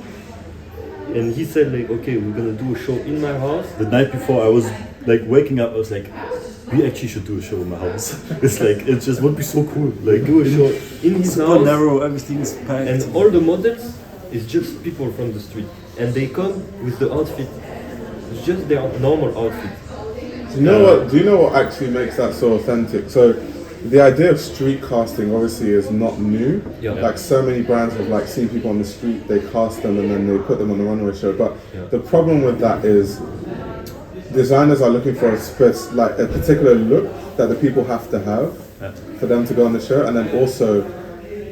And he said, like, okay, we're gonna do a show in my house. The night before, I was like waking up. I was like, we actually should do a show in my house. It's like it just would be so cool. Like do a show in his house. Super narrow, everything is packed. And all the models is just people from the street, and they come with the outfit. It's just their normal outfit. Do you know what actually makes that so authentic? So the idea of street casting obviously is not new. Yeah. Like so many brands have like seen people on the street, they cast them and then they put them on the runway show. But the problem with that is designers are looking for a particular look that the people have to have for them to go on the show, and then also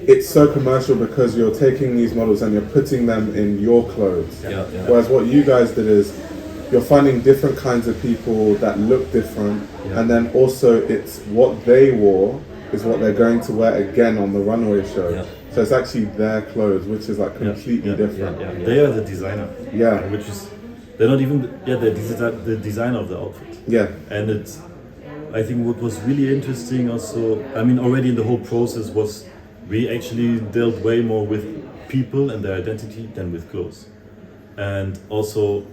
it's so commercial because you're taking these models and you're putting them in your clothes. Whereas what you guys did is you're finding different kinds of people that look different, and then also it's what they wore is what they're going to wear again on the runway show. So it's actually their clothes, which is like completely different. They are the designer. Yeah. Which is, they're not even, they're the designer of the outfit. Yeah. And I think what was really interesting also, I mean, already in the whole process was we actually dealt way more with people and their identity than with clothes. And also,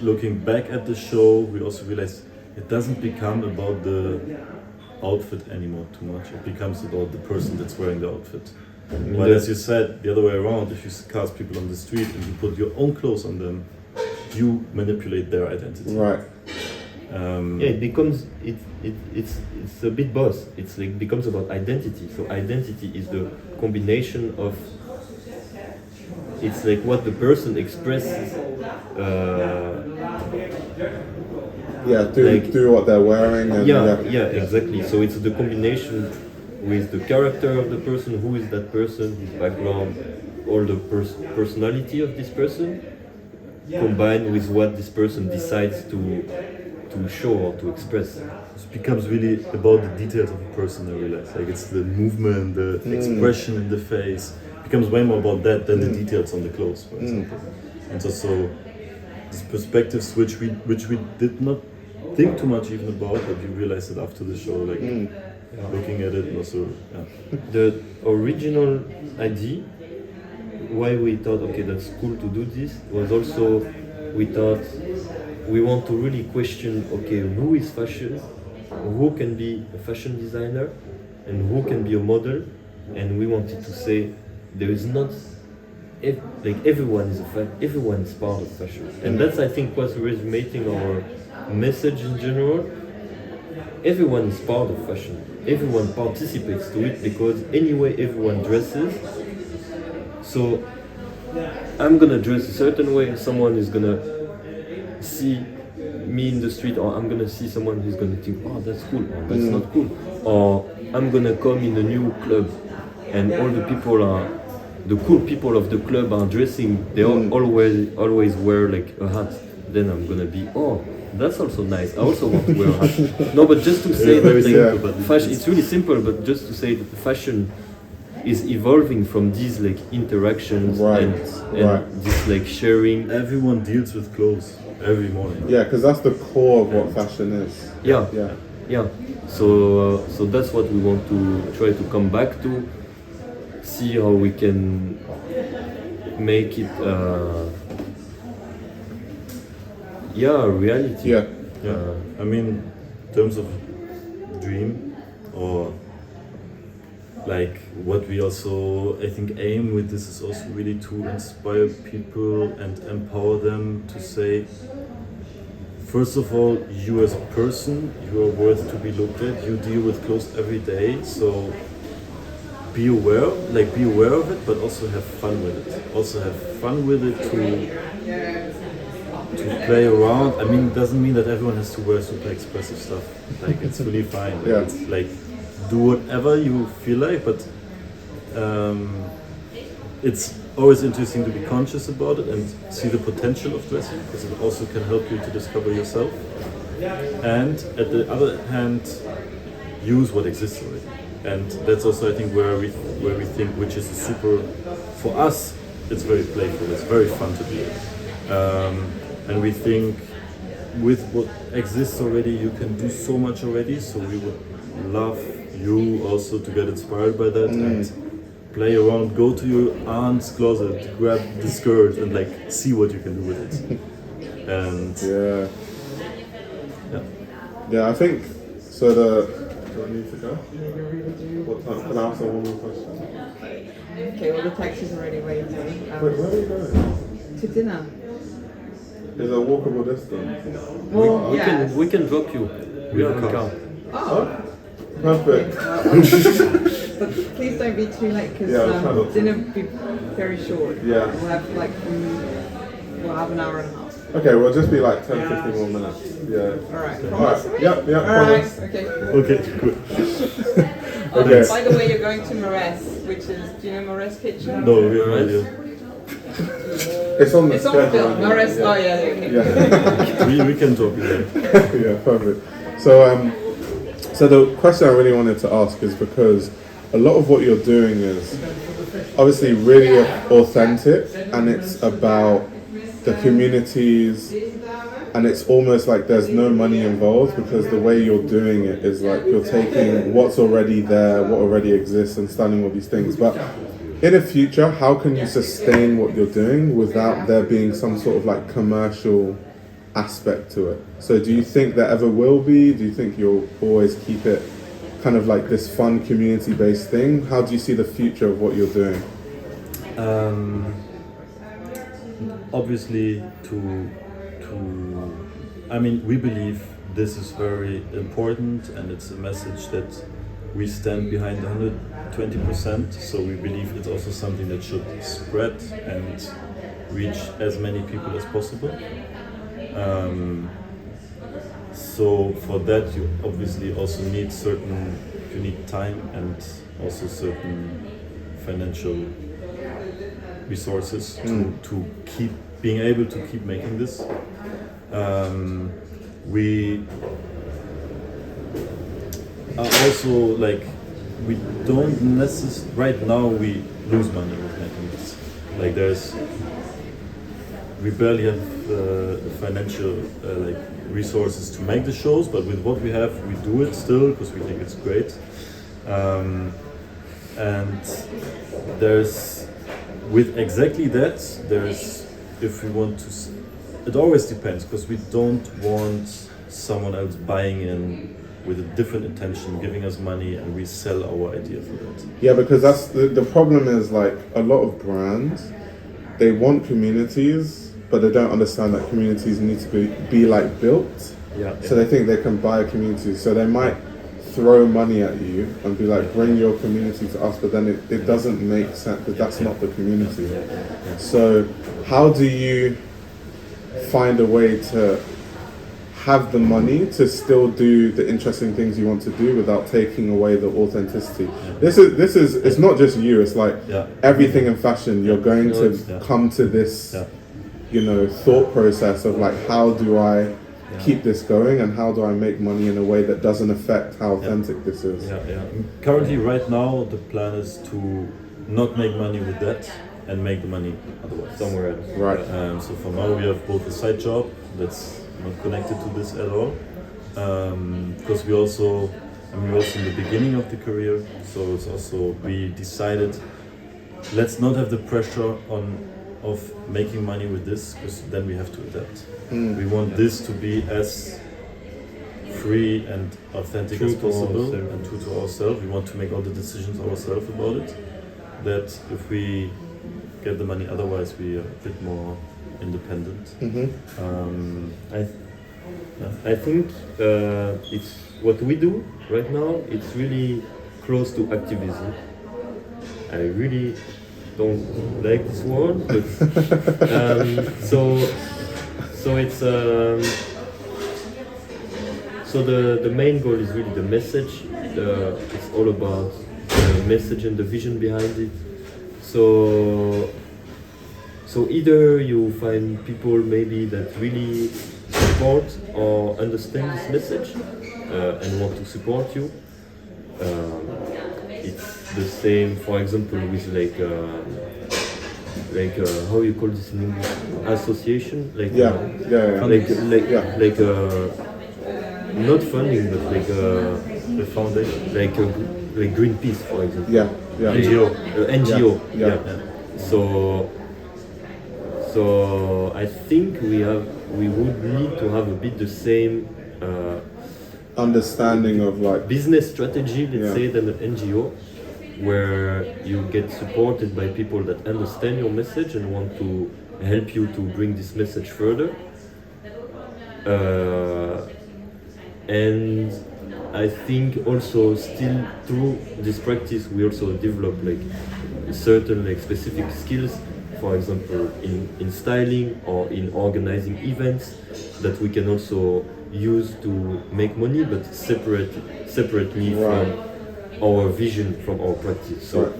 looking back at the show, we also realized it doesn't become about the outfit anymore too much. It becomes about the person that's wearing the outfit. But as you said, the other way around, if you cast people on the street and you put your own clothes on them, you manipulate their identity. Right. It becomes it's a bit both. It's like becomes about identity. So identity is the combination of. It's like what the person expresses. Do what they're wearing. And exactly. So it's the combination with the character of the person, who is that person, his background, all the personality of this person, combined with what this person decides to show or to express. It becomes really about the details of a person, I realize. Like it's the movement, the expression in the face. Becomes way more about that than the details on the clothes, for example. And so this perspective switch, which we did not think too much even about, but you realize it after the show, like looking at it and also. The original idea, why we thought, okay, that's cool to do this, was also we thought we want to really question, okay, who is fashion, who can be a fashion designer, and who can be a model, and we wanted to say. There is not, everyone is part of fashion, and that's I think what's resonating our message in general. Everyone is part of fashion. Everyone participates to it because anyway everyone dresses. So I'm gonna dress a certain way. Someone is gonna see me in the street, or I'm gonna see someone who's gonna think, oh, that's cool, or that's not cool, or I'm gonna come in a new club. And all the people are the cool people of the club are dressing, they always wear like a hat. Then I'm gonna be, oh, that's also nice. I also want to wear a hat. No, but just to say that like, fashion, it's really simple, but just to say that the fashion is evolving from these like interactions and this like sharing. Everyone deals with clothes every morning. Yeah, because that's the core of what fashion is. Yeah. So that's what we want to try to come back to. See how we can make it reality. I mean, in terms of dream or like what we also I think aim with this is also really to inspire people and empower them to say, first of all, you as a person, you are worth to be looked at. You deal with clothes every day, so be aware of it, but also have fun with it. Also have fun with it to play around. I mean, it doesn't mean that everyone has to wear super expressive stuff. Like, it's really fine. Like, it's like, do whatever you feel like, but it's always interesting to be conscious about it and see the potential of dressing, because it also can help you to discover yourself. And at the other hand, use what exists already. And that's also, I think, where we think, which is super, for us, it's very playful, it's very fun to do it. And we think with what exists already, you can do so much already, so we would love you also to get inspired by that and play around, go to your aunt's closet, grab the skirt and like see what you can do with it. And I think so. Do I need to go? What time? Can I ask one more question? Okay, well the taxi's already waiting. Wait, where are you going? To dinner. Is a walkable distance? Well, we can drop you. We have a car. Oh. Perfect. But please don't be too late because dinner will be very short. Yeah. We'll have an hour and a half. Okay, we'll just be like 10-15 more minutes. Yeah. Alright. Alright. Yep. Alright. Promise. Okay, good. Okay. By the way, you're going to Mares, which is, do you know Mares Kitchen? No, we have no idea. It's on the It's on film. Mares. Oh yeah. Okay. Yeah. we can talk again. Yeah, perfect. So the question I really wanted to ask is because a lot of what you're doing is obviously really authentic, and it's about the communities, and it's almost like there's no money involved because the way you're doing it is like you're taking what's already there, what already exists, and starting all these things. But in the future, how can you sustain what you're doing without there being some sort of like commercial aspect to it? So do you think there ever will be? Do you think you'll always keep it kind of like this fun community-based thing? How do you see the future of what you're doing? Obviously, I mean, we believe this is very important, and it's a message that we stand behind 120%. So we believe it's also something that should spread and reach as many people as possible. So for that, you obviously also need time and also certain financial resources to keep being able to keep making this. We are also like, we don't necessarily, right now we lose money with making this. Like we barely have financial like resources to make the shows, but with what we have, we do it still because we think it's great. And there's, with exactly that, if we want to, it always depends, because we don't want someone else buying in with a different intention, giving us money, and we sell our idea for that. Yeah, because that's the problem is like a lot of brands, they want communities, but they don't understand that communities need to be like built. So they think they can buy a community, so they might throw money at you and be like, bring your community to us, but then it doesn't make sense because that's not the community. So how do you find a way to have the money to still do the interesting things you want to do without taking away the authenticity. This is it's not just you, it's like everything in fashion. You're going to come to this thought process of like, how do I keep this going and how do I make money in a way that doesn't affect how authentic this is. Currently, right now, the plan is to not make money with that and make the money otherwise somewhere else. Right. So for now, we have both a side job that's not connected to this at all, because we're also in the beginning of the career. So it's also, we decided, let's not have the pressure of making money with this, because then we have to adapt. We want this to be as free and authentic as possible and true to ourselves. We want to make all the decisions ourselves about it. That if we get the money otherwise, we are a bit more independent. I think it's what we do right now. It's really close to activism. I really don't like this word, but so it's so the main goal is really the message. It's all about the message and the vision behind it. So either you find people maybe that really support or understand this message and want to support you. It's the same, for example, with how you call this in English? Association, not funding, but The foundation. like Greenpeace, for example. NGO. So I think we would need to have a bit the same understanding of like business strategy, let's say, than an NGO, where you get supported by people that understand your message and want to help you to bring this message further. And I think also still through this practice we also develop like certain like specific skills, for example in styling or in organizing events, that we can also use to make money, but separately from our vision, from our practice. So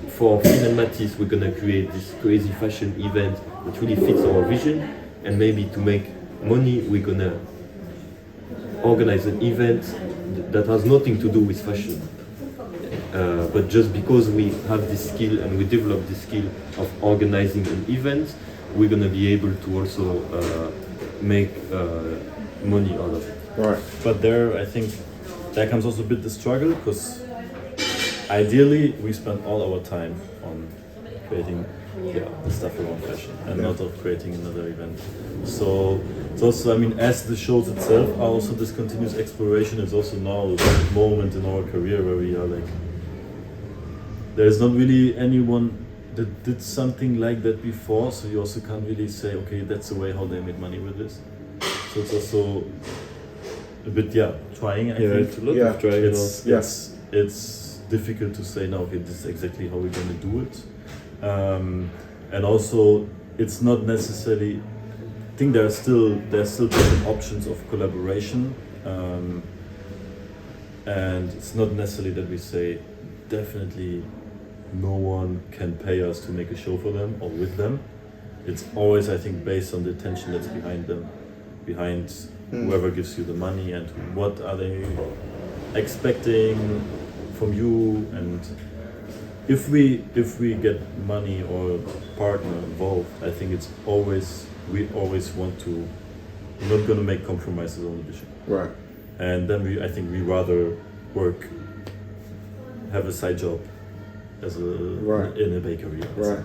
for Fynn Mathis, we're gonna create this crazy fashion event that really fits our vision, and maybe to make money we're gonna organize an event that has nothing to do with fashion, but just because we have this skill and we develop this skill of organizing an event, we're gonna be able to also make money out of it. right. But there, I think, there comes also a bit the struggle, because ideally we spend all our time on creating the stuff around fashion and not of creating another event. So it's also, I mean, as the shows itself are also this continuous exploration, it's also now a moment in our career where we are like, there's not really anyone that did something like that before, so you also can't really say, okay, that's the way how they made money with this. So it's also a bit, trying, I think. It's a lot of trying. It's difficult to say, no, okay, this is exactly how we're going to do it. And also, it's not necessarily, I think there's still different options of collaboration. And it's not necessarily that we say, definitely no one can pay us to make a show for them or with them. It's always, I think, based on the attention that's behind them, behind whoever gives you the money, and what are they expecting from you. And if we get money or partner involved, I think we always want to, we're not going to make compromises on the vision. Right. And then I think we rather have a side job as in a bakery. Right.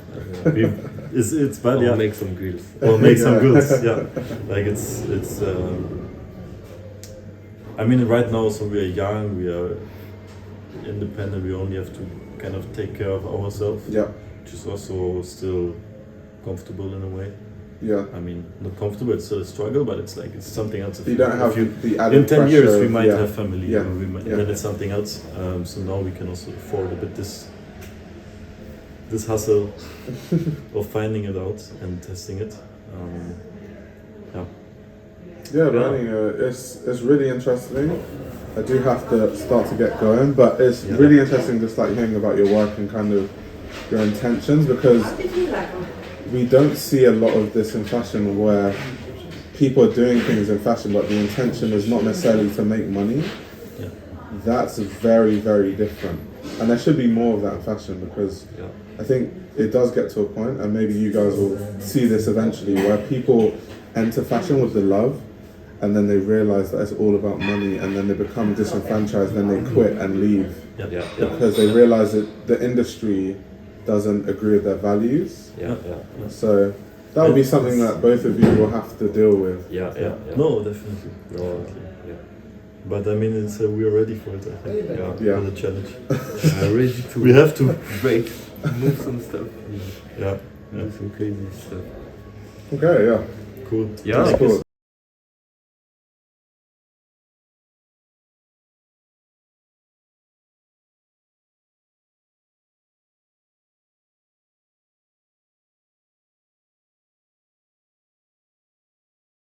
It's bad. Or make some grills. Or make some grills. Like it's. I mean, right now, so we are young, we are independent. We only have to kind of take care of ourselves. Yeah. Which is also still comfortable in a way. Yeah. I mean, not comfortable. It's still a struggle, but it's like it's something else. You don't have the added in 10 pressure years we might of, have family. Yeah. Or we might, then it's something else. So now we can also afford a bit this hustle of finding it out and testing it. Yeah, but anyway, it's really interesting. I do have to start to get going, but it's really interesting just like hearing about your work and kind of your intentions, because we don't see a lot of this in fashion where people are doing things in fashion but the intention is not necessarily to make money. Yeah. That's very, very different. And there should be more of that in fashion, because I think it does get to a point, and maybe you guys will see this eventually, where people enter fashion with the love and then they realize that it's all about money, and then they become disenfranchised, then they quit and leave because they realize that the industry doesn't agree with their values. So that would be something that both of you will have to deal with. No, definitely. But I mean, it's we're ready for it. I think. For the challenge. Ready to. We have to break, move some stuff. Yeah. Do some crazy stuff. Okay, yeah. Cool. Yeah. Cool.